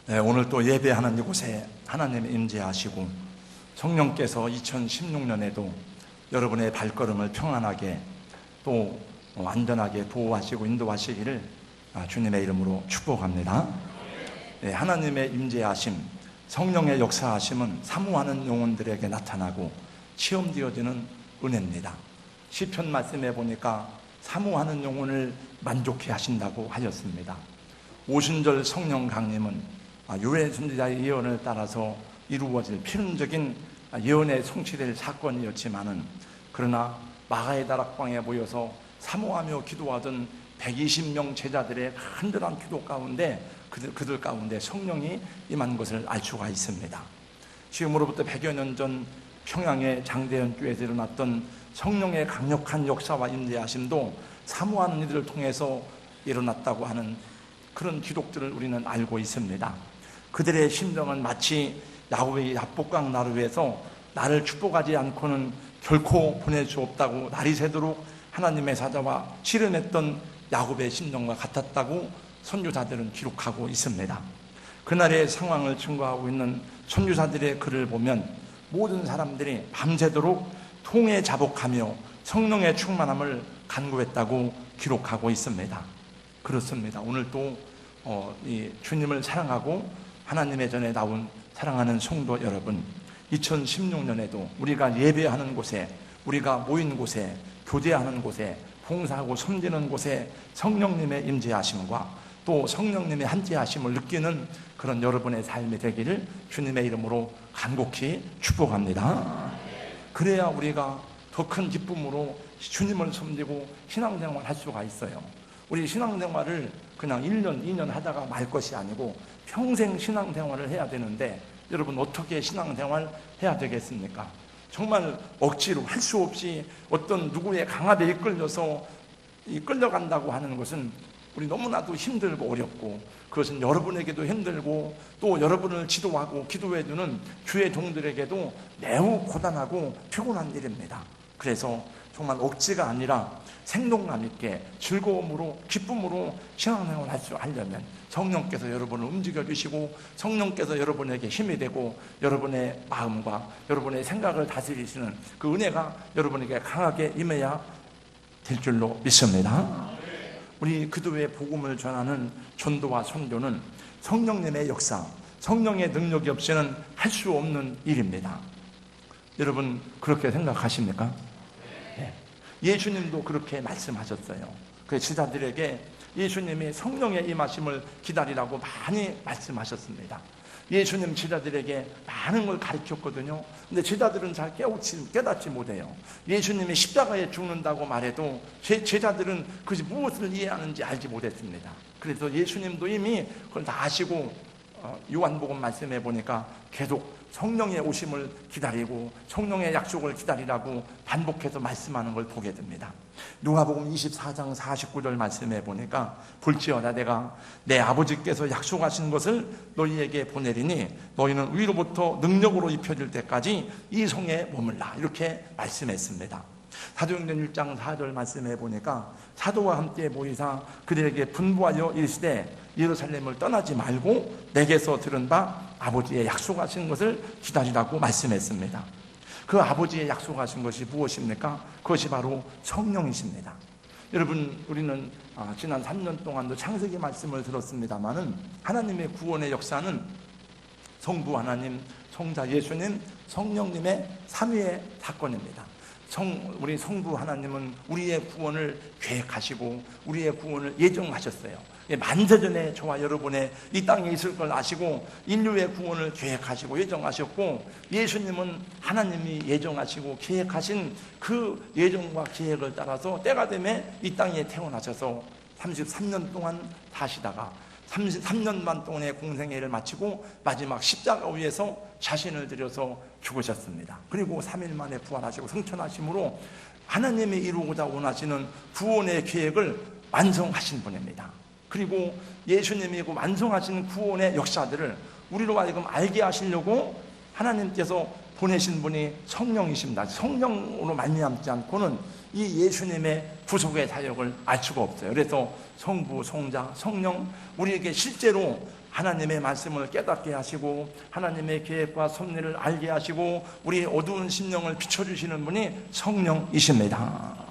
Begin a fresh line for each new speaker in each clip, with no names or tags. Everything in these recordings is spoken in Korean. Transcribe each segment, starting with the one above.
네, 오늘 또 예배하는 이곳에 하나님 임재하시고 성령께서 2016년에도 여러분의 발걸음을 평안하게 또 안전하게 보호하시고 인도하시기를 주님의 이름으로 축복합니다. 네, 하나님의 임재하심, 성령의 역사하심은 사모하는 영혼들에게 나타나고 시험되어지는 은혜입니다. 시편 말씀에 보니까 사모하는 영혼을 만족해 하신다고 하셨습니다. 오순절 성령 강림은 요엘 선지자의 예언을 따라서 이루어질 필연적인 예언에 성취될 사건이었지만은, 그러나 마가의 다락방에 모여서 사모하며 기도하던 120명 제자들의 간절한 기도 가운데 그들 가운데 성령이 임한 것을 알 수가 있습니다. 지금으로부터 100여 년 전 평양의 장대현 교회에서 일어났던 성령의 강력한 역사와 임재하심도 사모하는 이들을 통해서 일어났다고 하는 그런 기록들을 우리는 알고 있습니다. 그들의 심정은 마치 야곱의 야복강 나루에서 나를 축복하지 않고는 결코 보낼 수 없다고 날이 새도록 하나님의 사자와 씨름했던 야곱의 심정과 같았다고 선교사들은 기록하고 있습니다. 그날의 상황을 증거하고 있는 선교사들의 글을 보면 모든 사람들이 밤새도록 통에 자복하며 성령의 충만함을 간구했다고 기록하고 있습니다. 그렇습니다. 오늘도 이 주님을 사랑하고 하나님의 전에 나온 사랑하는 성도 여러분, 2016년에도 우리가 예배하는 곳에, 우리가 모인 곳에, 교제하는 곳에, 봉사하고 섬기는 곳에 성령님의 임재하심과 또 성령님의 함께하심을 느끼는 그런 여러분의 삶이 되기를 주님의 이름으로 간곡히 축복합니다. 그래야 우리가 더 큰 기쁨으로 주님을 섬기고 신앙생활을 할 수가 있어요. 우리 신앙생활을 그냥 1년, 2년 하다가 말 것이 아니고 평생 신앙생활을 해야 되는데, 여러분 어떻게 신앙생활 해야 되겠습니까? 정말 억지로 할 수 없이 어떤 누구의 강압에 이끌려서 끌려간다고 하는 것은 우리 너무나도 힘들고 어렵고, 그것은 여러분에게도 힘들고 또 여러분을 지도하고 기도해주는 주의 종들에게도 매우 고단하고 피곤한 일입니다. 그래서 정말 억지가 아니라 생동감 있게 즐거움으로 기쁨으로 신앙생활을 하려면 성령께서 여러분을 움직여 주시고 성령께서 여러분에게 힘이 되고 여러분의 마음과 여러분의 생각을 다스리시는 그 은혜가 여러분에게 강하게 임해야 될 줄로 믿습니다. 우리 그도의 복음을 전하는 전도와 선교는 성령님의 역사, 성령의 능력이 없이는 할 수 없는 일입니다. 여러분 그렇게 생각하십니까? 네. 예수님도 그렇게 말씀하셨어요. 그 제자들에게 예수님이 성령의 임하심을 기다리라고 많이 말씀하셨습니다. 예수님 제자들에게 많은 걸 가르쳤거든요. 근데 제자들은 잘 깨닫지 못해요. 예수님이 십자가에 죽는다고 말해도 제자들은 그것이 무엇을 이해하는지 알지 못했습니다. 그래서 예수님도 이미 그걸 다 아시고 요한복음 말씀해 보니까 계속 성령의 오심을 기다리고 성령의 약속을 기다리라고 반복해서 말씀하는 걸 보게 됩니다. 누가복음 24장 49절 말씀해 보니까 볼지어다 내가 내 아버지께서 약속하신 것을 너희에게 보내리니 너희는 위로부터 능력으로 입혀질 때까지 이 성에 머물라, 이렇게 말씀했습니다. 사도행전 1장 4절 말씀해 보니까 사도와 함께 모이사 그들에게 분부하여 이르시되 예루살렘을 떠나지 말고 내게서 들은 바 아버지의 약속하신 것을 기다리라고 말씀했습니다. 그 아버지의 약속하신 것이 무엇입니까? 그것이 바로 성령이십니다. 여러분 우리는 지난 3년 동안도 창세기 말씀을 들었습니다마는 하나님의 구원의 역사는 성부 하나님, 성자 예수님, 성령님의 삼위의 사건입니다. 우리 성부 하나님은 우리의 구원을 계획하시고 우리의 구원을 예정하셨어요. 만세전에 저와 여러분의 이 땅에 있을 걸 아시고 인류의 구원을 계획하시고 예정하셨고, 예수님은 하나님이 예정하시고 계획하신 그 예정과 계획을 따라서 때가 되면 이 땅에 태어나셔서 33년 동안 사시다가 33년 반 동안의 공생애를 마치고 마지막 십자가 위에서 자신을 들여서 죽으셨습니다. 그리고 3일 만에 부활하시고 승천하심으로 하나님이 이루고자 원하시는 구원의 계획을 완성하신 분입니다. 그리고 예수님이 그 완성하신 구원의 역사들을 우리로 하여금 알게 하시려고 하나님께서 보내신 분이 성령이십니다. 성령으로 말미암지 않고는 이 예수님의 구속의 사역을 알 수가 없어요. 그래서 성부, 성자, 성령, 우리에게 실제로 하나님의 말씀을 깨닫게 하시고 하나님의 계획과 섭리를 알게 하시고 우리 어두운 심령을 비춰주시는 분이 성령이십니다.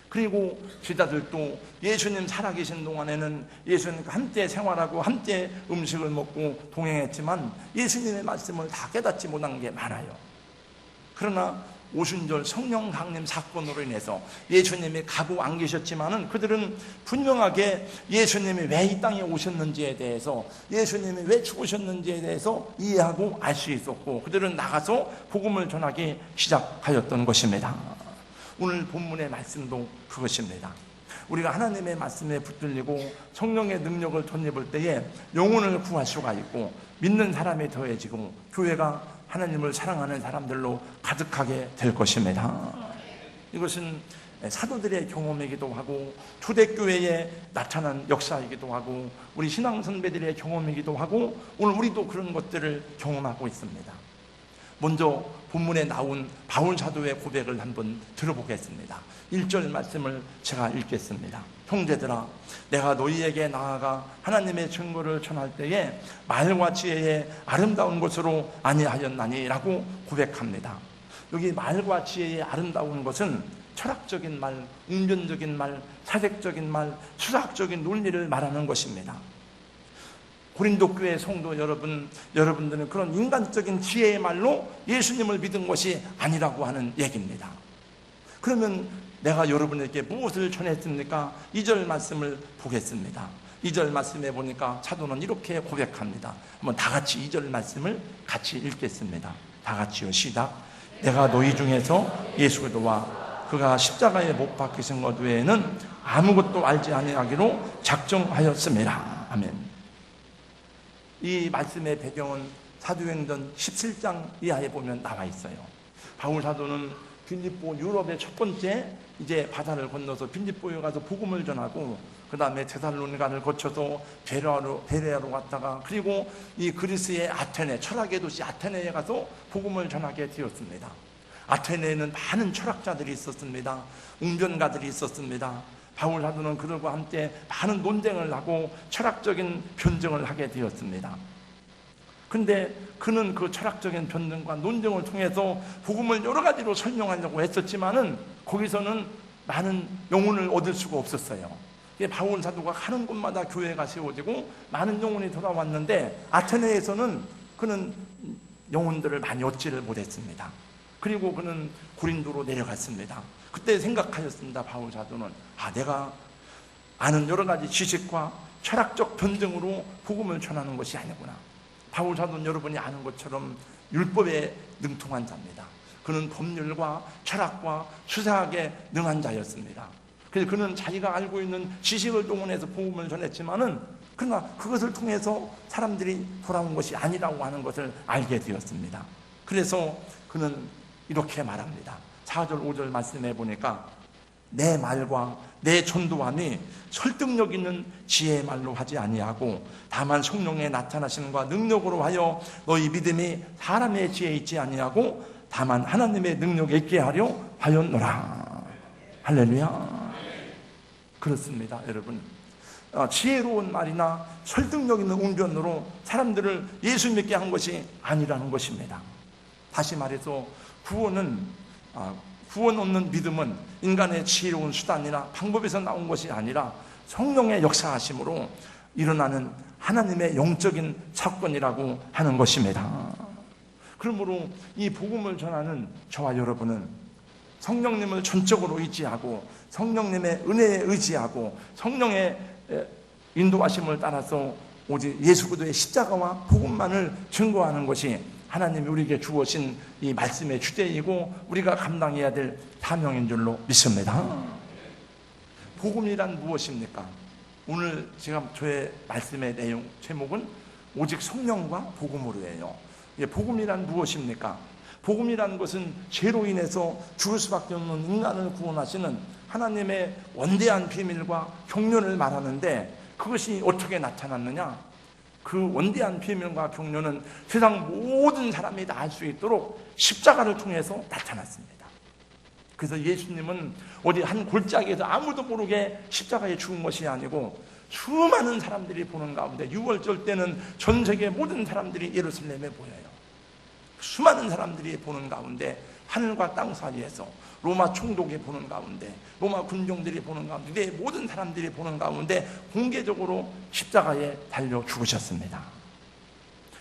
그리고 제자들도 예수님 살아계신 동안에는 예수님과 함께 생활하고 함께 음식을 먹고 동행했지만 예수님의 말씀을 다 깨닫지 못한 게 많아요. 그러나 오순절 성령 강림 사건으로 인해서 예수님이 가고 안 계셨지만은 그들은 분명하게 예수님이 왜 이 땅에 오셨는지에 대해서, 예수님이 왜 죽으셨는지에 대해서 이해하고 알 수 있었고, 그들은 나가서 복음을 전하기 시작하였던 것입니다. 오늘 본문의 말씀도 그것입니다. 우리가 하나님의 말씀에 붙들리고 성령의 능력을 덧입을 때에 영혼을 구할 수가 있고 믿는 사람이 더해지고 교회가 하나님을 사랑하는 사람들로 가득하게 될 것입니다. 이것은 사도들의 경험이기도 하고 초대교회에 나타난 역사이기도 하고 우리 신앙 선배들의 경험이기도 하고 오늘 우리도 그런 것들을 경험하고 있습니다. 먼저 본문에 나온 바울 사도의 고백을 한번 들어보겠습니다. 1절 말씀을 제가 읽겠습니다. 형제들아, 내가 너희에게 나아가 하나님의 증거를 전할 때에 말과 지혜의 아름다운 것으로 아니하였나니 라고 고백합니다. 여기 말과 지혜의 아름다운 것은 철학적인 말, 웅변적인 말, 사색적인 말, 수학적인 논리를 말하는 것입니다. 고린도 교회 성도 여러분들은 그런 인간적인 지혜의 말로 예수님을 믿은 것이 아니라고 하는 얘기입니다. 그러면 내가 여러분에게 무엇을 전했습니까? 2절 말씀을 보겠습니다. 2절 말씀에 보니까 사도는 이렇게 고백합니다. 한번 다 같이 2절 말씀을 같이 읽겠습니다. 다 같이요. 시작. 내가 너희 중에서 예수 그리스도와 그가 십자가에 못 박히신 것 외에는 아무것도 알지 아니하기로 작정하였습니다. 아멘. 이 말씀의 배경은 사도행전 17장 이하에 보면 나와 있어요. 바울 사도는 빌립보, 유럽의 첫 번째 이제 바다를 건너서 빌립보에 가서 복음을 전하고 그 다음에 데살로니가를 거쳐서 베레아로 갔다가 그리고 이 그리스의 아테네, 철학의 도시 아테네에 가서 복음을 전하게 되었습니다. 아테네에는 많은 철학자들이 있었습니다. 웅변가들이 있었습니다. 바울 사도는 그들과 함께 많은 논쟁을 하고 철학적인 변증을 하게 되었습니다. 그런데 그는 그 철학적인 변증과 논쟁을 통해서 복음을 여러 가지로 설명하려고 했었지만은 거기서는 많은 영혼을 얻을 수가 없었어요. 바울 사도가 가는 곳마다 교회가 세워지고 많은 영혼이 돌아왔는데 아테네에서는 그는 영혼들을 많이 얻지를 못했습니다. 그리고 그는 고린도로 내려갔습니다. 그때 생각하였습니다. 바울 사도는 내가 아는 여러 가지 지식과 철학적 변증으로 복음을 전하는 것이 아니구나. 바울 사도는 여러분이 아는 것처럼 율법에 능통한 자입니다. 그는 법률과 철학과 수사학에 능한 자였습니다. 그래서 그는 자기가 알고 있는 지식을 동원해서 복음을 전했지만은 그러나 그것을 통해서 사람들이 돌아온 것이 아니라고 하는 것을 알게 되었습니다. 그래서 그는 이렇게 말합니다. 4절 5절 말씀해 보니까 내 말과 내 전도함이 설득력 있는 지혜의 말로 하지 아니하고 다만 성령의 나타나심과 능력으로 하여 너희 믿음이 사람의 지혜에 있지 아니하고 다만 하나님의 능력에 있게 하려 하였노라. 할렐루야. 그렇습니다, 여러분. 지혜로운 말이나 설득력 있는 웅변으로 사람들을 예수 믿게 한 것이 아니라는 것입니다. 다시 말해서 구원 얻는 믿음은 인간의 지혜로운 수단이나 방법에서 나온 것이 아니라 성령의 역사하심으로 일어나는 하나님의 영적인 사건이라고 하는 것입니다. 그러므로 이 복음을 전하는 저와 여러분은 성령님을 전적으로 의지하고 성령님의 은혜에 의지하고 성령의 인도하심을 따라서 오직 예수 그리스도의 십자가와 복음만을 증거하는 것이 하나님이 우리에게 주어진 이 말씀의 주제이고 우리가 감당해야 될 사명인 줄로 믿습니다. 복음이란 무엇입니까? 오늘 제가 저의 말씀의 내용 제목은 오직 성령과 복음으로예요. 복음이란 무엇입니까? 복음이라는 것은 죄로 인해서 죽을 수밖에 없는 인간을 구원하시는 하나님의 원대한 비밀과 경륜을 말하는데 그것이 어떻게 나타났느냐? 그 원대한 비밀과 경륜은 세상 모든 사람이 다 알 수 있도록 십자가를 통해서 나타났습니다. 그래서 예수님은 어디 한 골짜기에서 아무도 모르게 십자가에 죽은 것이 아니고 수많은 사람들이 보는 가운데 6월절 때는 전 세계 모든 사람들이 예루살렘에 모여요. 수많은 사람들이 보는 가운데 하늘과 땅 사이에서 로마 총독이 보는 가운데 로마 군종들이 보는 가운데 모든 사람들이 보는 가운데 공개적으로 십자가에 달려 죽으셨습니다.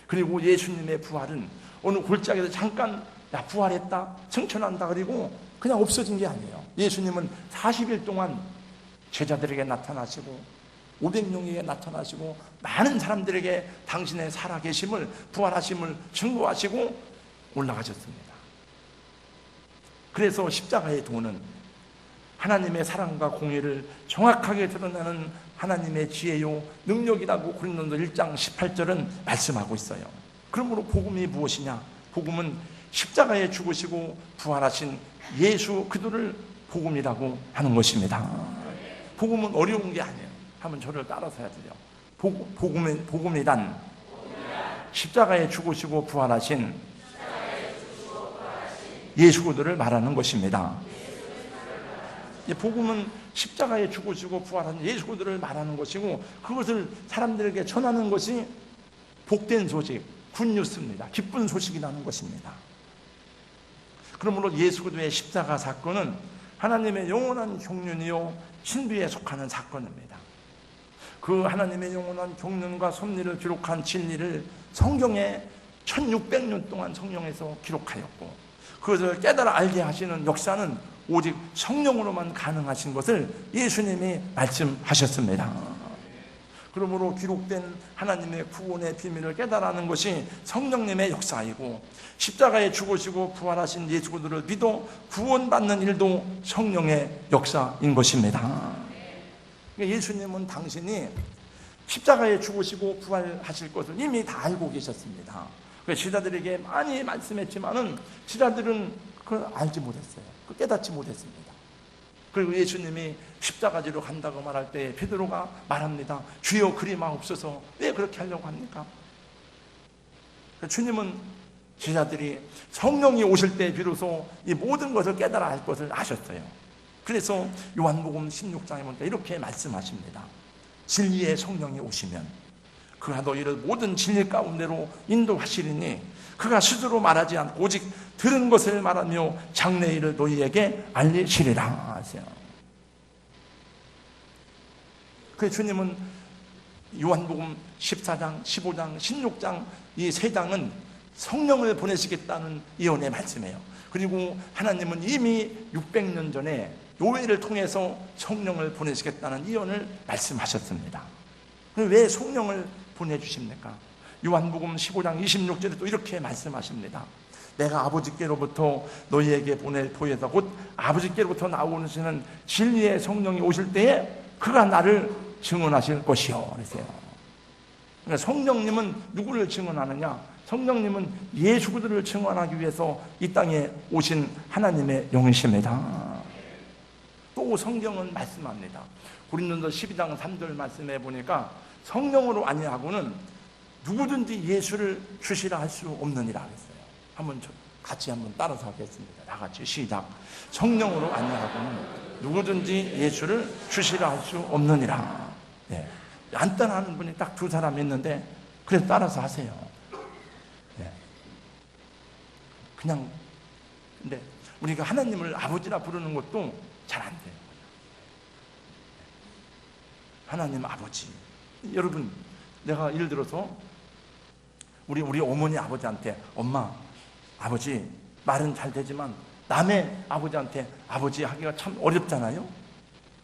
그리고 예수님의 부활은 어느 골짜기에서 잠깐 부활했다 승천한다 그리고 그냥 없어진 게 아니에요. 예수님은 40일 동안 제자들에게 나타나시고 500명에게 나타나시고 많은 사람들에게 당신의 살아계심을 부활하심을 증거하시고 올라가셨습니다. 그래서 십자가의 도는 하나님의 사랑과 공의를 정확하게 드러나는 하나님의 지혜요 능력이라고 고린도서 1장 18절은 말씀하고 있어요. 그러므로 복음이 무엇이냐? 복음은 십자가에 죽으시고 부활하신 예수 그리스도를 복음이라고 하는 것입니다. 복음은 어려운 게 아니에요. 한번 저를 따라서 해야 돼요. 복음이란 십자가에 죽으시고 부활하신 예수 그리스도를 말하는 것입니다. 복음은 십자가에 죽으시고 부활하신 예수 그리스도를 말하는 것이고 그것을 사람들에게 전하는 것이 복된 소식, 굿뉴스입니다. 기쁜 소식이라는 것입니다. 그러므로 예수 그리스도의 십자가 사건은 하나님의 영원한 경륜이요 신비에 속하는 사건입니다. 그 하나님의 영원한 경륜과 섭리를 기록한 진리를 성경에 1600년 동안 성령에서 기록하였고 그것을 깨달아 알게 하시는 역사는 오직 성령으로만 가능하신 것을 예수님이 말씀하셨습니다. 그러므로 기록된 하나님의 구원의 비밀을 깨달아는 것이 성령님의 역사이고 십자가에 죽으시고 부활하신 예수 그리스도를 믿어 구원받는 일도 성령의 역사인 것입니다. 예수님은 당신이 십자가에 죽으시고 부활하실 것을 이미 다 알고 계셨습니다. 제자들에게 많이 말씀했지만은 제자들은 그걸 알지 못했어요. 깨닫지 못했습니다. 그리고 예수님이 십자가지로 간다고 말할 때 베드로가 말합니다. 주여 그리 마옵소서. 왜 그렇게 하려고 합니까? 주님은 제자들이 성령이 오실 때 비로소 이 모든 것을 깨달아 알 것을 아셨어요. 그래서 요한복음 16장에 보니까 이렇게 말씀하십니다. 진리의 성령이 오시면 그가 너희를 모든 진리 가운데로 인도하시리니 그가 스스로 말하지 않고 오직 들은 것을 말하며 장래일을 너희에게 알리시리라 하세요. 그래서 주님은 요한복음 14장, 15장, 16장 이 세 장은 성령을 보내시겠다는 예언의 말씀이에요. 그리고 하나님은 이미 600년 전에 요엘을 통해서 성령을 보내시겠다는 예언을 말씀하셨습니다. 왜 성령을 보내주십니까? 요한복음 15장 26절에 또 이렇게 말씀하십니다. 내가 아버지께로부터 너희에게 보낼 보혜사 곧 아버지께로부터 나오시는 진리의 성령이 오실 때에 그가 나를 증언하실 것이요 그러세요. 그러니까 성령님은 누구를 증언하느냐? 성령님은 예수 그리스도를 증언하기 위해서 이 땅에 오신 하나님의 영이십니다. 또 성경은 말씀합니다. 고린도서 12장 3절 말씀해 보니까 성령으로 아니하고는 누구든지 예수를 주시라 할 수 없느니라 그랬어요. 한번 같이 한번 따라서 하겠습니다. 다 같이 시작. 성령으로 아니하고는 누구든지 예수를 주시라 할 수 없느니라. 네. 안 따라하는 분이 딱 두 사람 있는데 그래서 따라서 하세요. 네. 그냥 근데 우리가 하나님을 아버지라 부르는 것도 잘 안 돼요. 하나님 아버지. 여러분, 내가 예를 들어서 우리 어머니 아버지한테 엄마, 아버지 말은 잘 되지만 남의 아버지한테 아버지 하기가 참 어렵잖아요.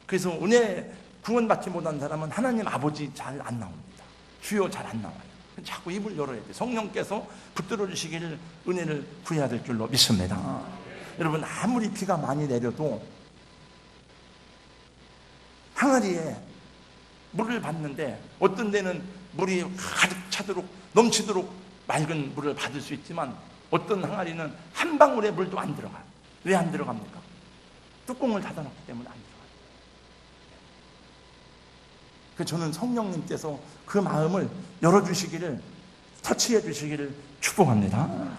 그래서 은혜 구원받지 못한 사람은 하나님 아버지 잘 안 나옵니다. 주여 잘 안 나와요. 자꾸 입을 열어야 돼요. 성령께서 붙들어 주시기를 은혜를 구해야 될 줄로 믿습니다. 여러분, 아무리 비가 많이 내려도 항아리에 물을 받는데 어떤 데는 물이 가득 차도록 넘치도록 맑은 물을 받을 수 있지만 어떤 항아리는 한 방울의 물도 안 들어가요. 왜 안 들어갑니까? 뚜껑을 닫아놓기 때문에 안 들어가요. 그래서 저는 성령님께서 그 마음을 열어주시기를, 터치해 주시기를 축복합니다.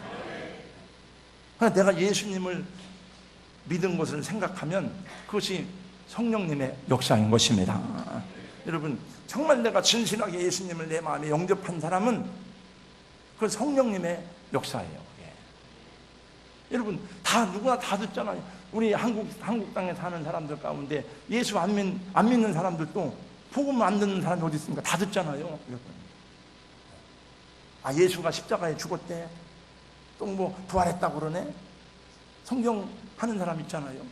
내가 예수님을 믿은 것을 생각하면 그것이 성령님의 역사인 것입니다. 여러분, 정말 내가 진실하게 예수님을 내 마음에 영접한 사람은 그 성령님의 역사예요. 예. 여러분, 다 누구나 다 듣잖아요. 우리 한국 땅에 사는 사람들 가운데 예수 안 믿는 사람들도 복음 안 듣는 사람이 어디 있습니까? 다 듣잖아요. 여러분. 아, 예수가 십자가에 죽었대. 또 뭐 부활했다고 그러네. 성경 하는 사람 있잖아요.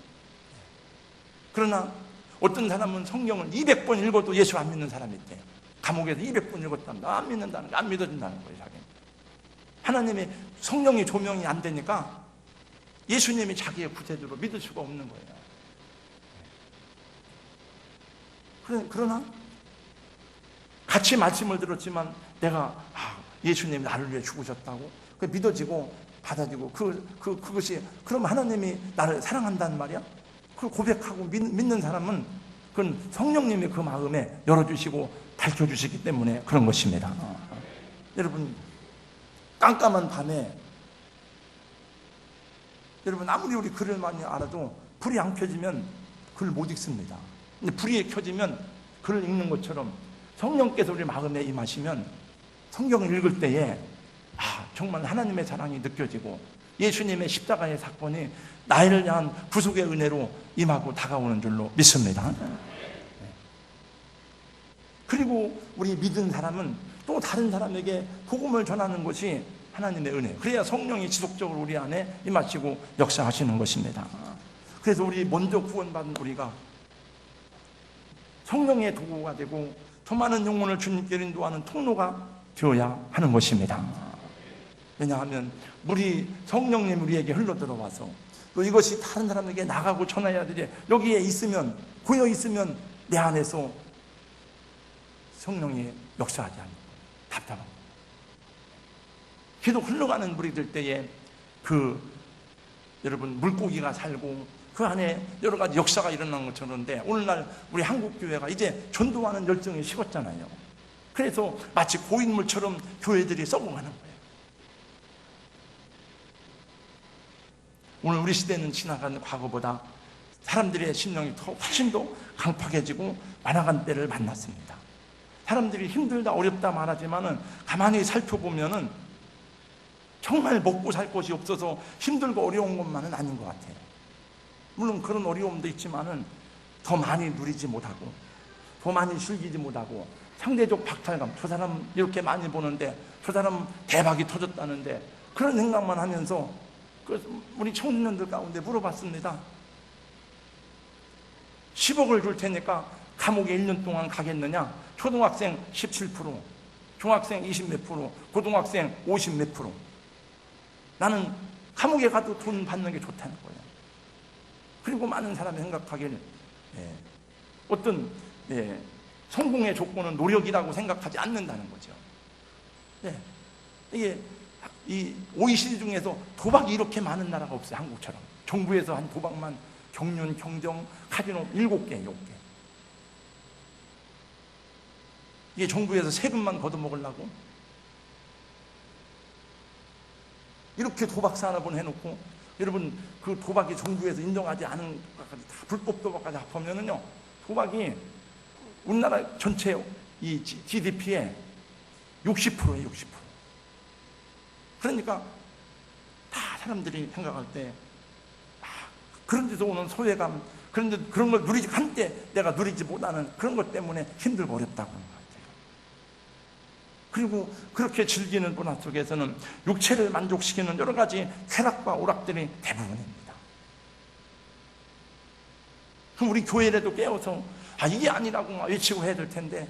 그러나 어떤 사람은 성경을 200번 읽어도 예수 안 믿는 사람이 있대요. 감옥에서 200번 읽었답니다. 안 믿는다는 거, 안 믿어진다는 거예요. 자기는. 하나님의 성령이 조명이 안 되니까 예수님이 자기의 구세주로 믿을 수가 없는 거예요. 그러나 같이 말씀을 들었지만 내가 예수님이 나를 위해 죽으셨다고 그 믿어지고 받아지고 그것이 그럼 하나님이 나를 사랑한다는 말이야? 그걸 고백하고 믿는 사람은 그건 성령님이 그 마음에 열어주시고 밝혀주시기 때문에 그런 것입니다. 여러분, 깜깜한 밤에 여러분 아무리 우리 글을 많이 알아도 불이 안 켜지면 글을 못 읽습니다. 근데 불이 켜지면 글을 읽는 것처럼 성령께서 우리 마음에 임하시면 성경을 읽을 때에 정말 하나님의 사랑이 느껴지고 예수님의 십자가의 사건이 나를 향한 구속의 은혜로 임하고 다가오는 줄로 믿습니다. 그리고 우리 믿은 사람은 또 다른 사람에게 복음을 전하는 것이 하나님의 은혜. 그래야 성령이 지속적으로 우리 안에 임하시고 역사하시는 것입니다. 그래서 우리 먼저 구원받은 우리가 성령의 도구가 되고 더 많은 영혼을 주님께 인도하는 통로가 되어야 하는 것입니다. 왜냐하면 성령님 우리에게 흘러들어와서 또 이것이 다른 사람에게 나가고 전해야 되지. 여기에 있으면, 고여 있으면 내 안에서 성령이 역사하지 않는 답답한 거예요. 계속 흘러가는 물이 될 때에 여러분 물고기가 살고 그 안에 여러 가지 역사가 일어나는 것처럼. 오늘날 우리 한국교회가 이제 전도하는 열정이 식었잖아요. 그래서 마치 고인물처럼 교회들이 썩어가는 거예요. 오늘 우리 시대는 지나간 과거보다 사람들의 심령이 훨씬 더 강팍해지고 완화간 때를 만났습니다. 사람들이 힘들다 어렵다 말하지만은 가만히 살펴보면은 정말 먹고 살 것이 없어서 힘들고 어려운 것만은 아닌 것 같아요. 물론 그런 어려움도 있지만은 더 많이 누리지 못하고 더 많이 즐기지 못하고 상대적 박탈감, 저 사람 이렇게 많이 보는데 저 사람 대박이 터졌다는데 그런 생각만 하면서 우리 청년들 가운데 물어봤습니다. 10억을 줄 테니까 감옥에 1년 동안 가겠느냐? 초등학생 17%, 중학생 20 몇 %, 고등학생 50 몇 %. 나는 감옥에 가도 돈 받는 게 좋다는 거예요. 그리고 많은 사람이 생각하기를 어떤 성공의 조건은 노력이라고 생각하지 않는다는 거죠. 이게 이 OECD 중에서 도박이 이렇게 많은 나라가 없어요. 한국처럼. 정부에서 한 도박만 경륜, 경정, 카지노 7개. 이게 정부에서 세금만 걷어먹으려고 이렇게 도박 산업을 해놓고, 여러분 그 도박이 정부에서 인정하지 않은 것까지 다 불법 도박까지 합하면은요, 도박이 우리나라 전체 이 GDP의 60%예요. 60%. 그러니까 다 사람들이 생각할 때 그런 데서 오는 소외감, 그런데 그런 걸 누리지, 한때 내가 누리지 못하는 그런 것 때문에 힘들고 어렵다고 하는 것 같아요. 그리고 그렇게 즐기는 문화 속에서는 육체를 만족시키는 여러 가지 쾌락과 오락들이 대부분입니다. 그럼 우리 교회라도 깨워서 이게 아니라고 외치고 해야 될 텐데,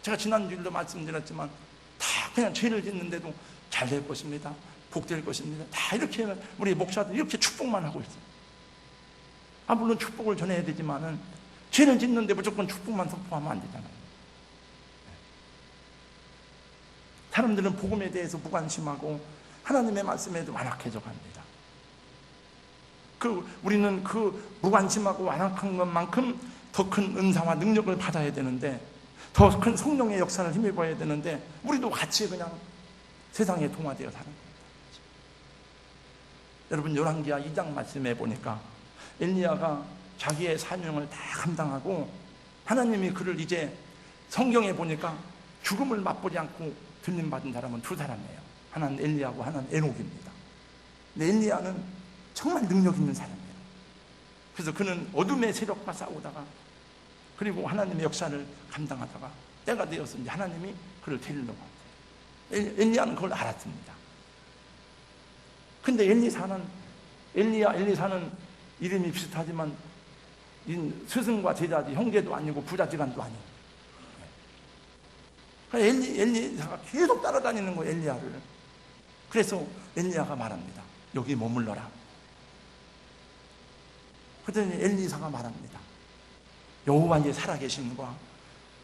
제가 지난주에도 말씀드렸지만 다 그냥 죄를 짓는데도 잘 될 것입니다, 복될 것입니다, 다 이렇게 우리 목사들 이렇게 축복만 하고 있어요. 물론 축복을 전해야 되지만은 죄를 짓는데 무조건 축복만 선포하면 안 되잖아요. 사람들은 복음에 대해서 무관심하고 하나님의 말씀에도 완악해져 갑니다. 우리는 그 무관심하고 완악한 것만큼 더 큰 은사와 능력을 받아야 되는데, 더 큰 성령의 역사를 힘입어야 되는데, 우리도 같이 그냥 세상에 동화되어 사는 겁니다. 여러분, 열왕기하 2장 말씀해 보니까 엘리야가 자기의 사명을 다 감당하고 하나님이 그를 이제 성경에 보니까 죽음을 맛보지 않고 들림받은 사람은 두 사람이에요. 하나는 엘리야고 하나는 에녹입니다. 근데 엘리야는 정말 능력 있는 사람이에요. 그래서 그는 어둠의 세력과 싸우다가 그리고 하나님의 역사를 감당하다가 때가 되어서 이제 하나님이 그를 데리러 왔어요. 엘리야는 그걸 알았습니다. 근데 엘리사는 이름이 비슷하지만 스승과 제자지 형제도 아니고 부자지간도 아니고, 엘리사가 계속 따라다니는 거예요, 엘리야를. 그래서 엘리야가 말합니다. 여기 머물러라. 그랬더니 엘리사가 말합니다. 여호와의 살아계심과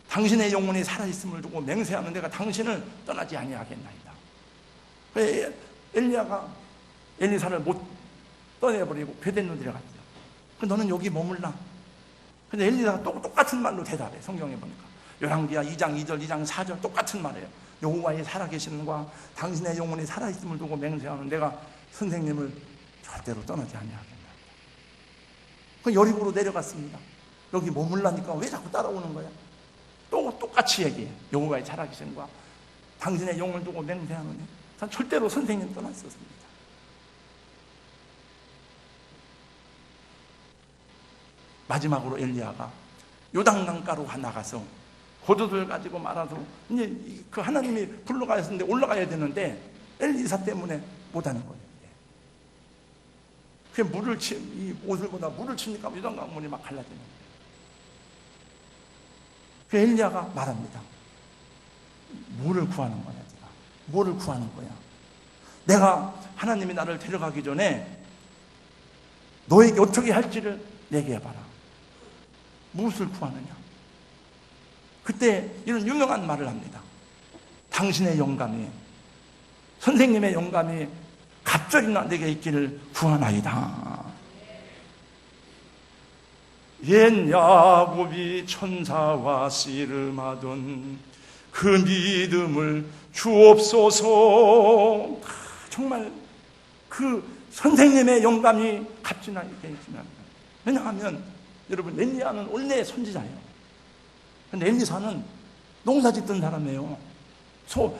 당신의 영혼이 살아있음을 두고 맹세하는 내가 당신을 떠나지 아니하겠나이다. 엘리사를 못 떠내버리고 베델로 데려갔죠. 너는 여기 머물라. 근데 엘리사가 똑같은 말로 대답해. 성경에 보니까 열왕기하 2장 2절 2장 4절 똑같은 말이에요. 여호와의 살아계심과 당신의 영혼이 살아있음을 두고 맹세하는 내가 선생님을 절대로 떠나지 아니하겠나이다. 여리고로 내려갔습니다. 여기 머물라니까 왜 자꾸 따라오는 거야? 똑같이 얘기해. 여호와의 살아계심과 당신의 영을 두고 맹세하노니 절대로 선생님 떠났었습니다. 마지막으로 엘리야가 요단강가로 나가서 고도들 가지고 말아서 이제 그 하나님이 불러가야 했는데 올라가야 되는데 엘리사 때문에 못하는 거예요. 그 이 옷을 보다 물을 치니까 요단강물이 막 갈라지는 거예요. 그 엘리야가 말합니다. 뭐를 구하는 거냐, 내가? 뭐를 구하는 거야? 내가 하나님이 나를 데려가기 전에 너에게 어떻게 할지를 얘기해봐라. 무엇을 구하느냐? 그때 이런 유명한 말을 합니다. 당신의 영감이, 선생님의 영감이 갑절이나 내게 있기를 구하나이다. 옛 야곱이 천사와 씨름하던 그 믿음을 주옵소서. 정말 그 선생님의 영감이 값지나 있게 있으면, 왜냐하면 여러분 엘리야는 원래 선지자예요. 근데 엘리사는 농사 짓던 사람이에요. 소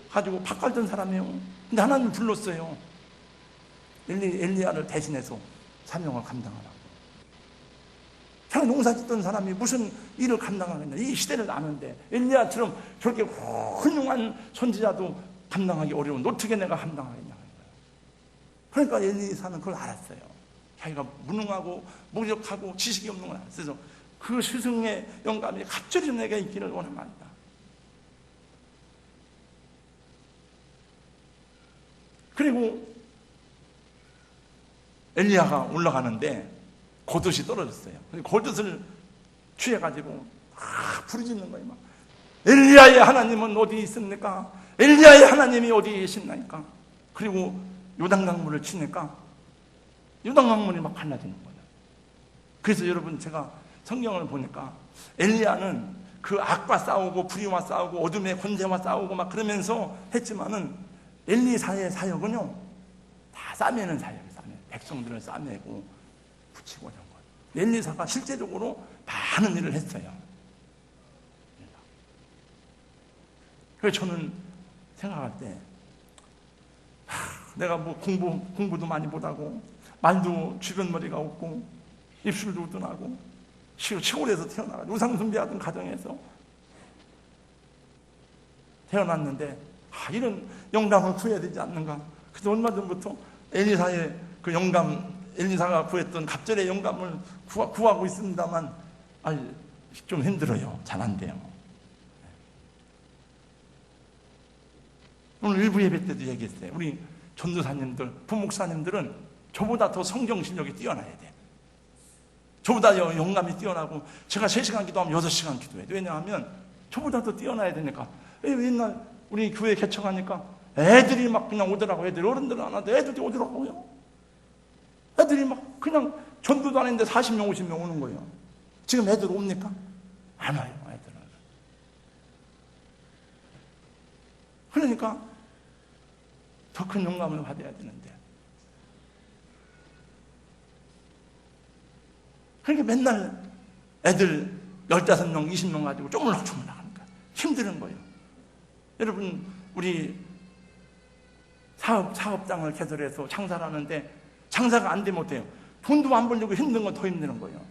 가지고 밥 갈던 사람이에요. 근데 하나님 불렀어요. 엘리야를 대신해서 사명을 감당하라고. 그냥 농사 짓던 사람이 무슨 일을 감당하겠냐. 이 시대를 아는데 엘리야처럼 저렇게 훌륭한 선지자도 감당하기 어려운 어떻게 내가 감당하겠냐. 그러니까 엘리사는 그걸 알았어요. 자기가 무능하고 무력하고 지식이 없는 걸 알았어요. 그 스승의 영감이 갑자기 내게 있기를 원합니다. 그리고 엘리야가 올라가는데 겉옷이 떨어졌어요. 겉옷을 취해가지고 부르짖는 거예요. 막. 엘리야의 하나님은 어디 있습니까? 엘리야의 하나님이 어디 계십니까? 그리고 요단강물을 치니까 요단강물이 막 갈라지는 거예요. 그래서 여러분 제가 성경을 보니까 엘리야는 그 악과 싸우고 불의와 싸우고 어둠의 권세와 싸우고 막 그러면서 했지만은 엘리사의 사역은요 다 싸매는 사역이에요. 백성들을 싸매고 붙이고 이런 거. 엘리사가 실제적으로 많은 일을 했어요. 그래서 저는 생각할 때 내가 뭐 공부도 많이 못하고 말도 주변 머리가 없고 입술도 우둔하고 시골에서 태어나가지고 우상숭배하던 가정에서 태어났는데 이런 영감을 구해야 되지 않는가. 그래서 얼마 전부터 엘리사의 그 영감, 엘리사가 구했던 갑절의 영감을 구하고 있습니다만 좀 힘들어요. 잘 안 돼요. 오늘 일부 예배 때도 얘기했어요. 우리 전도사님들, 부목사님들은 저보다 더 성경 실력이 뛰어나야 돼. 저보다 영감이 뛰어나고 제가 3시간 기도하면 6시간 기도해야 돼. 왜냐하면 저보다 더 뛰어나야 되니까. 옛날 우리 교회 개척하니까 애들이 막 그냥 오더라고. 애들 어른들은 안 와도 애들이 오더라고요. 애들이 막 그냥 전도도 안 했는데 40명 50명 오는 거예요. 지금 애들 옵니까? 안 와요. 애들은. 그러니까 더 큰 영감을 받아야 되는데, 그러니까 맨날 애들 15명, 20명 가지고 쪼물락쪼물락 하는 거예요. 힘드는 거예요. 여러분, 우리 사업장을 개설해서 장사를 하는데 장사가 안 되면 어때요? 돈도 안 벌려고 힘든 건 더 힘드는 거예요.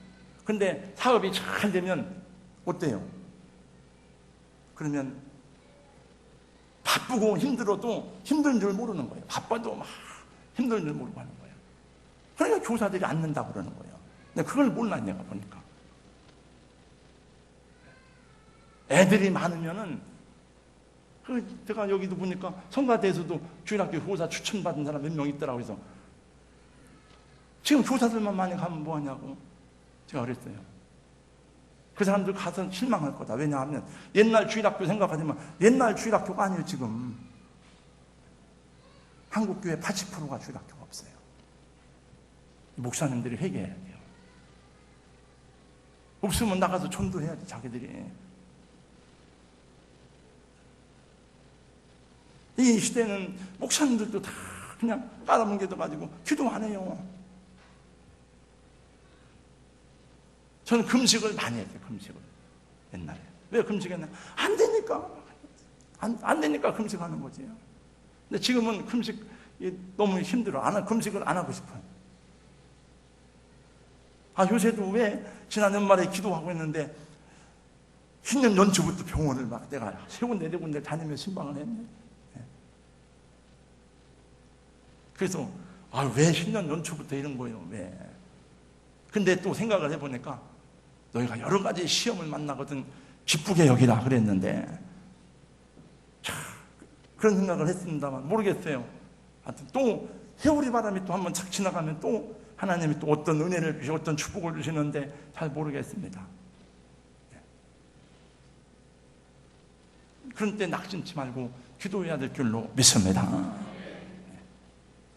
근데 사업이 잘 되면 어때요? 그러면 바쁘고 힘들어도 힘든 줄 모르는 거예요. 바빠도 막 힘든 줄 모르고 하는 거예요. 그러니까 교사들이 앉는다고 그러는 거예요. 근데 그걸 몰라, 내가 보니까. 애들이 많으면은, 제가 여기도 보니까 성가대에서도 주일학교 교사 추천받은 사람 몇 명 있더라고요. 그래서 지금 교사들만 많이 가면 뭐하냐고 제가 그랬어요. 그 사람들 가서 실망할 거다. 왜냐하면 옛날 주일학교 생각하지만 옛날 주일학교가 아니에요. 지금 한국교회 80%가 주일학교가 없어요. 목사님들이 회개해야 돼요. 없으면 나가서 전도해야지, 자기들이. 이 시대는 목사님들도 다 그냥 깔아뭉개져가지고 기도 안 해요. 저는 금식을 많이 했어요. 금식을 옛날에. 왜 금식했나? 안 되니까. 안 되니까 금식하는 거지. 근데 지금은 금식 너무 힘들어. 금식을 안 하고 싶어요. 요새도 왜 지난 연말에 기도하고 있는데 신년 연초부터 병원을 막 내가 3군데 4군데 다니며 신방을 했네. 그래서 왜 신년 연초부터 이런 거예요? 왜? 근데 또 생각을 해보니까 너희가 여러 가지 시험을 만나거든 기쁘게 여기라 그랬는데, 그런 생각을 했습니다만 모르겠어요. 하여튼 또 회오리 바람이 또 한번 착 지나가면 또 하나님이 또 어떤 은혜를 주시고 어떤 축복을 주시는데 잘 모르겠습니다. 그런 때 낙심치 말고 기도해야 될 줄로 믿습니다.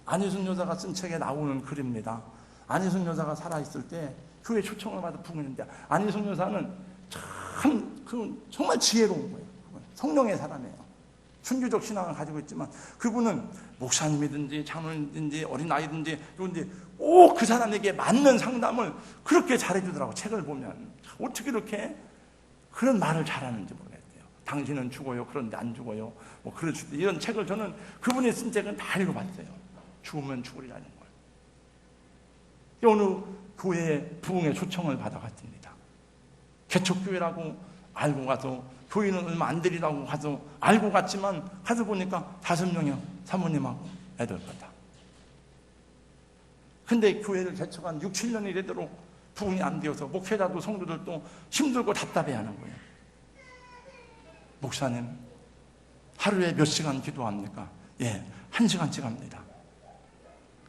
안희순 여사가 쓴 책에 나오는 글입니다. 안희순 여사가 살아있을 때 교회 초청을 받아 부흥했는데, 안희순 여사는 정말 지혜로운 거예요. 성령의 사람이에요. 순교적 신앙을 가지고 있지만 그분은 목사님이든지 장로님이든지 어린아이든지 그런데 꼭 그 사람에게 맞는 상담을 그렇게 잘해주더라고. 책을 보면 어떻게 이렇게 그런 말을 잘하는지 모르겠어요. 당신은 죽어요, 그런데 안 죽어요, 뭐 그럴 수도. 이런 책을 저는 그분이 쓴 책은 다 읽어봤어요. 죽으면 죽으리라는 걸. 어느 교회에 부흥의 초청을 받아갔습니다. 개척교회라고 알고 가서, 교인은 얼마 안 되리라고 가서 알고 갔지만 가서 보니까 5명이요. 사모님하고 애들 거다. 근데 교회를 개척한 6, 7년이 되도록 부흥이 안 되어서 목회자도 성도들도 힘들고 답답해하는 거예요. 목사님, 하루에 몇 시간 기도합니까? 1시간씩 합니다.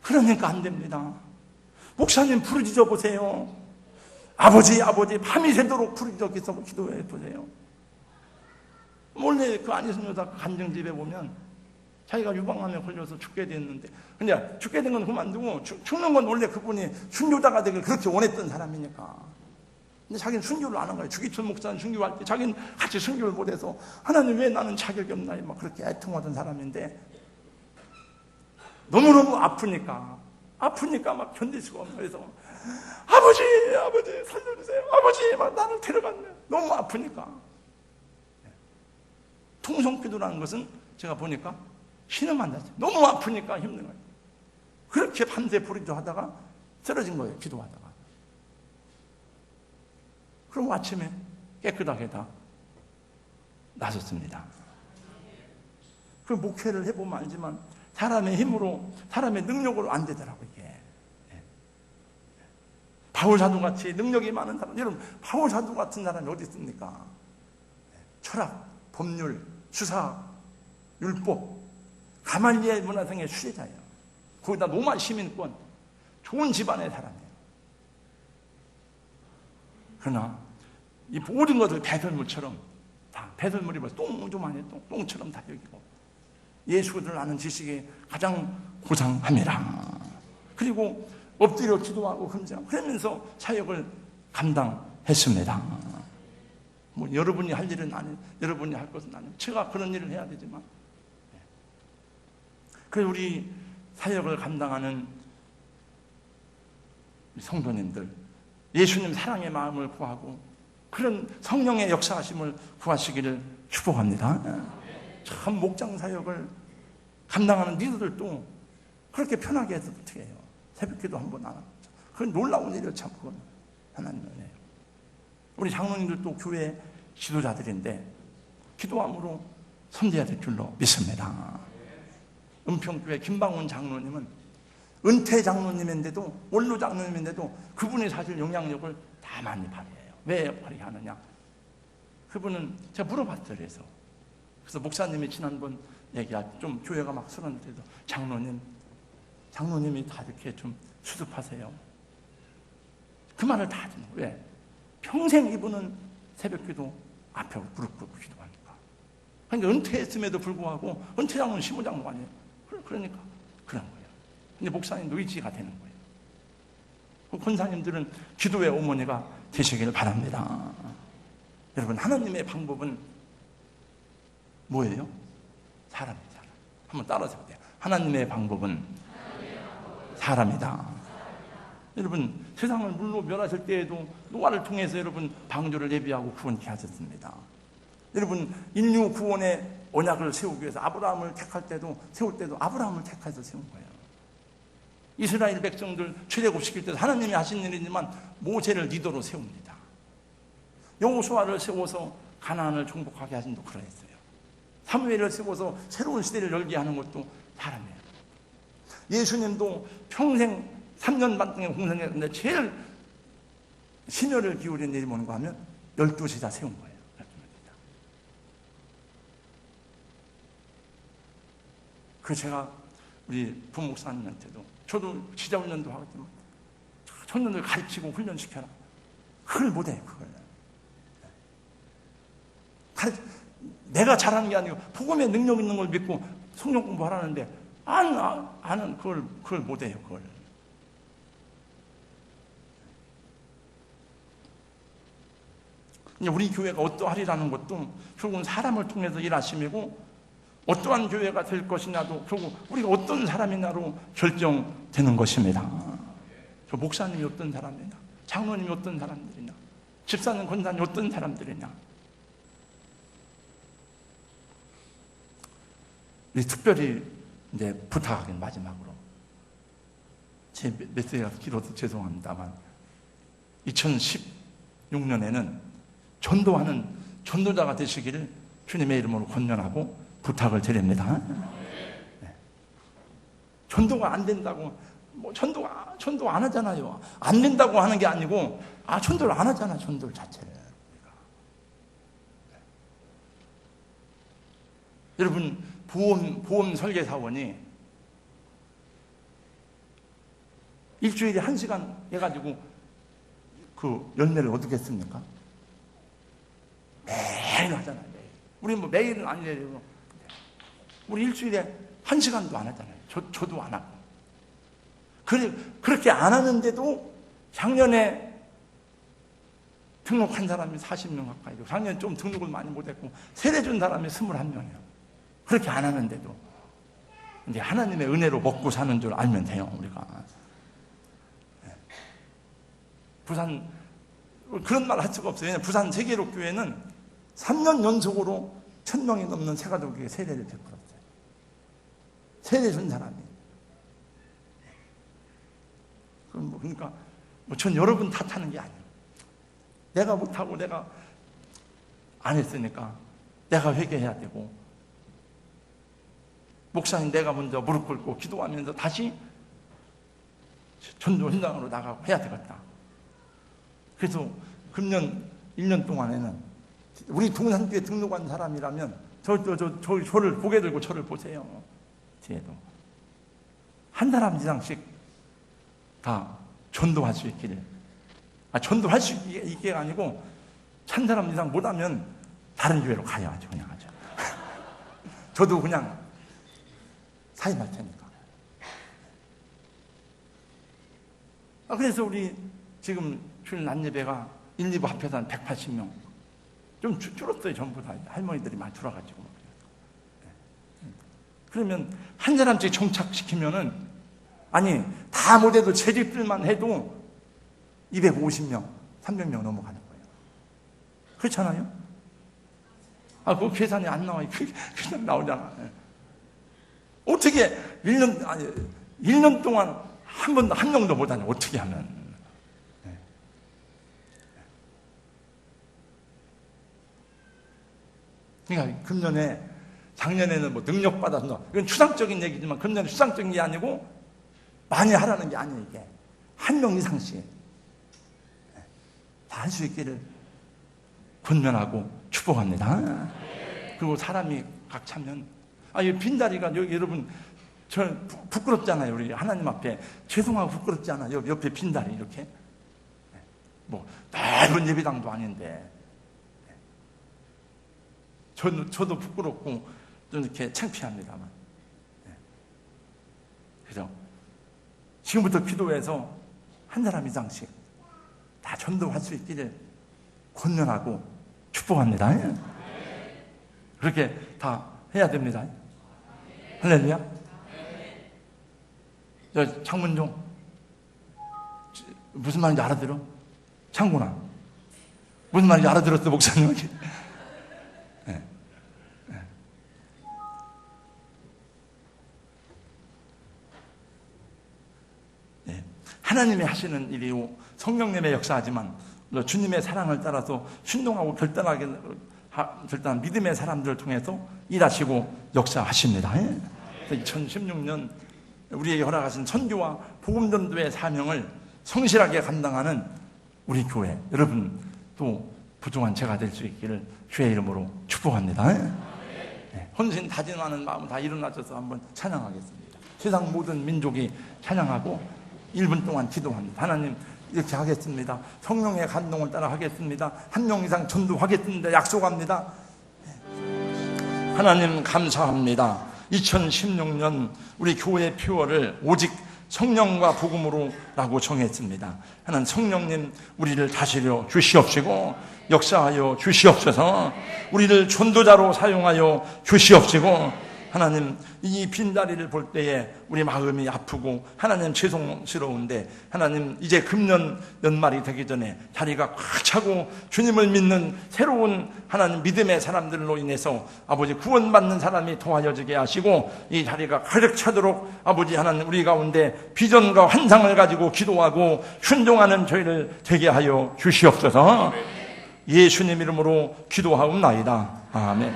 그러니까 안 됩니다. 목사님 부르짖어 보세요. 아버지 밤이 새도록 부르짖어 기도해 보세요. 원래 그 안희순 여사 간증집에 보면 자기가 유방암에 걸려서 죽게 됐는데, 근데 죽게 된 건 그만두고 죽는 건 원래 그분이 순교자가 되길 그렇게 원했던 사람이니까. 근데 자기는 순교를 안 한 거예요. 주기철 목사는 순교할 때 자기는 같이 순교를 못해서 하나님 왜 나는 자격이 없나 막 그렇게 애통하던 사람인데, 너무너무 아프니까 막 견딜 수가 없는 거예요. 그래서 아버지 살려주세요. 아버지 막 나를 데려갔네. 너무 아프니까. 통성기도라는 것은 제가 보니까 신음한다. 너무 아프니까 힘든 거예요. 그렇게 밤새 부르짖어 하다가 쓰러진 거예요. 기도하다가. 그럼 아침에 깨끗하게 다 나섰습니다. 그 목회를 해보면 알지만 사람의 힘으로, 사람의 능력으로 안 되더라고요, 이게. 바울 사도같이 능력이 많은 사람, 여러분, 바울 사도 같은 사람이 어디 있습니까? 철학, 법률, 수사, 율법, 가말리엘 문화생의 수혜자예요. 거기다 로마 시민권, 좋은 집안의 사람이에요. 그러나 이 모든 것을 배설물처럼 다, 배설물이 뭐 똥조만해 똥처럼 다 여기고, 예수를 아는 지식이 가장 고상합니다. 그리고 엎드려 기도하고 금지하고 그러면서 사역을 감당했습니다. 뭐 여러분이 할 일은 아니, 여러분이 할 것은 아니에요. 제가 그런 일을 해야 되지만, 그래서 우리 사역을 감당하는 성도님들, 예수님 사랑의 마음을 구하고 그런 성령의 역사하심을 구하시기를 축복합니다. 참 목장 사역을 감당하는 리더들도 그렇게 편하게 해서 어떻게 해요? 새벽기도 한 번 안 하고. 그건 놀라운 일이에요. 참 그건 하나님의 은혜예요. 우리 장로님들도 교회 지도자들인데 기도함으로 섬겨야 될 줄로 믿습니다. 은평교회 김방훈 장로님은 은퇴 장로님인데도 원로 장로님인데도 그분이 사실 영향력을 다 많이 발휘해요. 왜 발휘하느냐? 그분은 제가 물어봤어요. 그래서 목사님이 지난번 얘기할 좀 교회가 막 쓰러졌는데도 장로님이 다 이렇게 좀 수습하세요. 그 말을 다 하죠. 왜? 평생 이분은 새벽기도 앞에 무릎 꿇고 기도하니까. 그러니까 은퇴했음에도 불구하고 은퇴 장로는 시모 장로가 아니에요. 그러니까 그런 거예요. 근데 목사님도 의지가 되는 거예요. 권사님들은 기도의 어머니가 되시기를 바랍니다. 여러분, 하나님의 방법은 뭐예요? 사람이에요. 사람. 한번 따라서 보세요. 하나님의 방법은 사람이다. 여러분, 세상을 물로 멸하실 때에도 노아를 통해서 여러분 방주를 예비하고 구원케 하셨습니다. 여러분, 인류 구원의 언약을 세우기 위해서 아브라함을 세울 때도 아브라함을 택해서 세운 거예요. 이스라엘 백성들 출애굽시킬 때도 하나님이 하신 일이지만 모세를 리더로 세웁니다. 여호수아를 세워서 가나안을 정복하게 하신 도 그러했어요. 사무엘을 세워서 새로운 시대를 열게 하는 것도 사람이에요. 예수님도 평생 3년 반 동안 공생했는데 제일 심혈을 기울인 일이 뭔가 하면 12제자 세운 거예요. 그 제가 우리 부목사님한테도 저도 지자훈련도 하겠지만 청년들 가르치고 훈련시켜라. 그걸 못해. 내가 잘하는 게 아니고 복음에 능력 있는 걸 믿고 성령 공부하라는데 아는 그걸 못해요. 그걸. 우리 교회가 어떠하리라는 것도 결국은 사람을 통해서 일하심이고 어떠한 교회가 될 것이냐도 결국 우리가 어떤 사람이냐로 결정되는 것입니다. 저 목사님이 어떤 사람이냐, 장로님이 어떤 사람들이냐, 집사님, 권사님이 어떤 사람들이냐. 우리 특별히 이제 부탁하긴 마지막으로 제 메시지가 길어서 죄송합니다만 2016년에는 전도하는 전도자가 되시기를 주님의 이름으로 권면하고 부탁을 드립니다. 네. 전도가 안 된다고 전도 안 하잖아요. 안 된다고 하는 게 아니고 전도를 안 하잖아. 전도 자체를. 네. 여러분, 보험 설계사원이 일주일에 1시간 해가지고 그 열매를 얻겠습니까? 매일 하잖아요. 매일. 우리 뭐 매일은 아니래요. 우리 일주일에 1시간도 안 하잖아요. 저도 안 하고. 그렇게 안 하는데도 작년에 등록한 사람이 40명 가까이 되고 작년에 좀 등록을 많이 못했고 세례 준 사람이 21명이에요. 그렇게 안 하는데도 이제 하나님의 은혜로 먹고 사는 줄 알면 돼요. 우리가. 부산 그런 말 할 수가 없어요. 왜냐하면 부산 세계로교회는 3년 연속으로 1000명이 넘는 새가족에게 세례를 베풀었어요. 세례 준 사람이. 그러니까 전 여러분 탓하는 게 아니에요. 내가 못하고 내가 안 했으니까 내가 회개해야 되고 목사님 내가 먼저 무릎 꿇고 기도하면서 다시 전도 현장으로 나가고 해야 되겠다. 그래서 금년 1년 동안에는 우리 동산교회 등록한 사람이라면 저를 고개 들고 저를 보세요. 뒤에도 한 사람 이상씩 다 전도할 수 있기를. 전도할 수 있게 아니고 한 사람 이상 못하면 다른 교회로 가야죠. 그냥 하죠. 저도 그냥 사임할 테니까. 그래서 우리 지금 주일 낮예배가 1, 2부 합해서 한 180명. 좀 줄었어요. 전부 다. 할머니들이 많이 들어가지고. 그러면 한 사람씩 정착시키면은 다 못해도 재직들만 해도 250명, 300명 넘어가는 거예요. 그렇잖아요? 그 계산이 안 나와요. 그냥 나오잖아. 어떻게 1년 동안 한 명도 못 하냐, 어떻게 하면. 그러니까 금년에, 작년에는 뭐 능력받아서, 이건 추상적인 얘기지만 금년에 추상적인 게 아니고 많이 하라는 게 아니에요, 이게. 한 명 이상씩 다 할 수 있기를 권면하고 축복합니다. 그리고 사람이 각 차면, 이 빈다리가 여기 여러분, 저 부끄럽잖아요. 우리 하나님 앞에 죄송하고 부끄럽잖아요. 옆에 빈다리 이렇게. 뭐 넓은 예배당도 아닌데. 저도 부끄럽고 좀 이렇게 창피합니다만. 그죠? 지금부터 기도해서 한 사람 이상씩 다 전도할 수 있기를 권면하고 축복합니다. 그렇게 다 해야 됩니다. 할렐루야. 저 창문종 무슨 말인지 알아들어? 창구나 무슨 말인지 알아들었어, 목사님? 네. 네. 네. 하나님이 하시는 일이요, 성령님의 역사하지만 주님의 사랑을 따라서 순종하고 결단한 믿음의 사람들을 통해서 일하시고 역사하십니다. 2016년 우리에게 허락하신 선교와 복음전도의 사명을 성실하게 감당하는 우리 교회, 여러분 또 부족한 제가 될 수 있기를 주의 이름으로 축복합니다. 네, 헌신 다짐하는 마음 다 일어나셔서 한번 찬양하겠습니다. 세상 모든 민족이 찬양하고 1분 동안 기도합니다. 하나님, 이렇게 하겠습니다. 성령의 감동을 따라 하겠습니다. 한 명 이상 전도하겠습니다. 약속합니다. 하나님 감사합니다. 2016년 우리 교회 표어를 오직 성령과 복음으로라고 정했습니다. 하나님, 성령님 우리를 다스려 주시옵시고 역사하여 주시옵소서. 우리를 전도자로 사용하여 주시옵시고, 하나님, 이 빈다리를 볼 때에 우리 마음이 아프고 하나님 죄송스러운데, 하나님 이제 금년 연말이 되기 전에 자리가 꽉 차고 주님을 믿는 새로운 하나님 믿음의 사람들로 인해서 아버지 구원받는 사람이 도와주게 하시고, 이 자리가 가득 차도록 아버지 하나님 우리 가운데 비전과 환상을 가지고 기도하고 순종하는 저희를 되게 하여 주시옵소서. 예수님 이름으로 기도하옵나이다. 아멘.